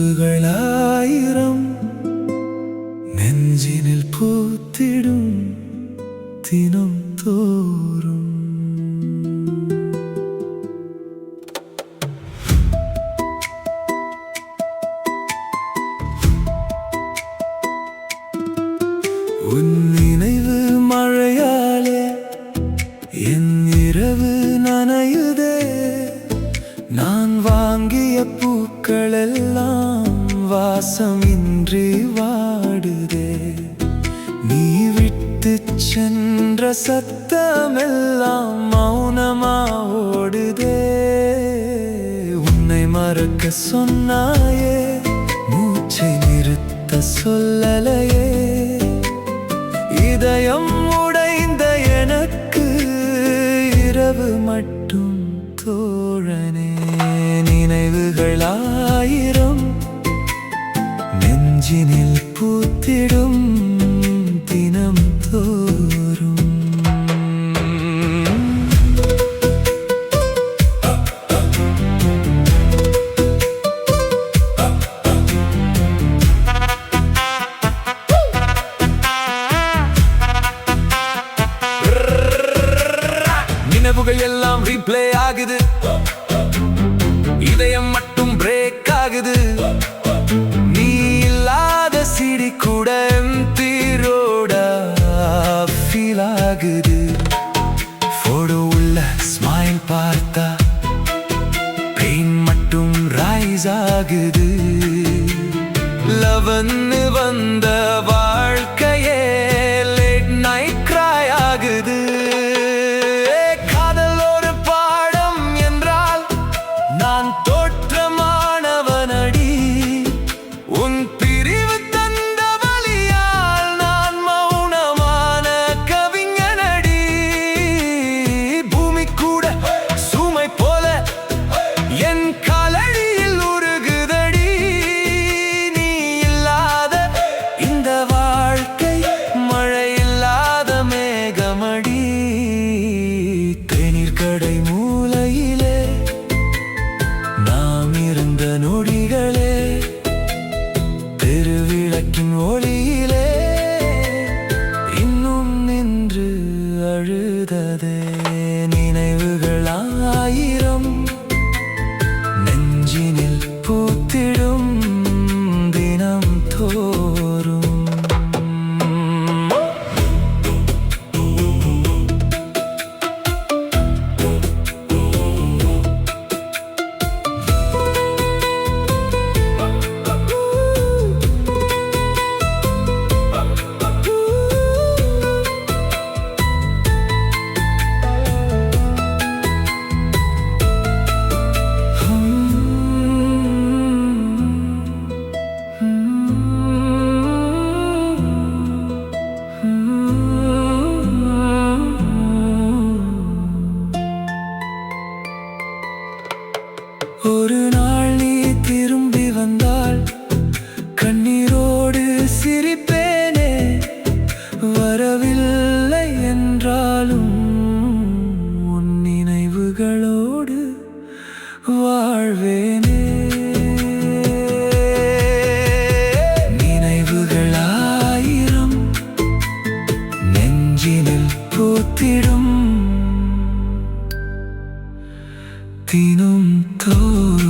நினைவுகளாயிரம் நெஞ்சினில் பூத்திடும் தினம் தோறும். உன் நினைவு மழையாலே என் இரவு நனையுதே. நான் வாங்கிய பூக்களெல்லாம் வாசமின்றி வாடுதே. நீ விட்டு சென்ற சத்தமெல்லாம் மௌனமா ஓடுதே. உன்னை மறக்க சொன்னாயே, மூச்சை நிறுத்த சொல்லலையே. இதயம் உடைந்த எனக்கு இரவு மட்டும் தோழனே. நினைவுகளாயிரம் நெஞ்சினில் பூத்திடும் தினம் தோறும். நினைவுகள் எல்லாம் ரீப்ளே ஆகுது, இதயம் மட்டும் பிரேக் ஆகுது. நீ இல்லாத சிடி கூட எம்டி ரோடா ஃபீல் ஆகுது. போடோ உள்ள ஸ்மைல் பார்த்தா பெயின் மட்டும் ரைஸ் ஆகுது. லவன்னு வந்த வாழ்க்கையே லேட் நைட் கிராய் ஆகுது. நான் தோற்றமானவனடி, உன் பிரிவு தந்த வலியால் நான் மௌனமான கவிஞனடி. பூமி கூட சுமை போல என் காலடியில் உருகுதடி. நீ இல்லாத இந்த வாழ்க்கை மழை இல்லாத மேகமடி. தேநீர் கடை மூலையிலே இருந்த நொடிகளே, தெருவிளக்கின் ஒளியிலே இன்னும் நின்று அழுததே. நினைவுகளாயிரம் நெஞ்சினில் பூத்திடும் தினம் தோறும். ஒரு நாள் நீ திரும்பி வந்தால் கண்ணீரோடு சிரிப்பேனே. வரவில்லை என்றாலும் உன் நினைவுகளோடு வாழ்வேனே. நினைவுகளாயிரம் நெஞ்சினில் பூத்திடும் தினம் தோறும்.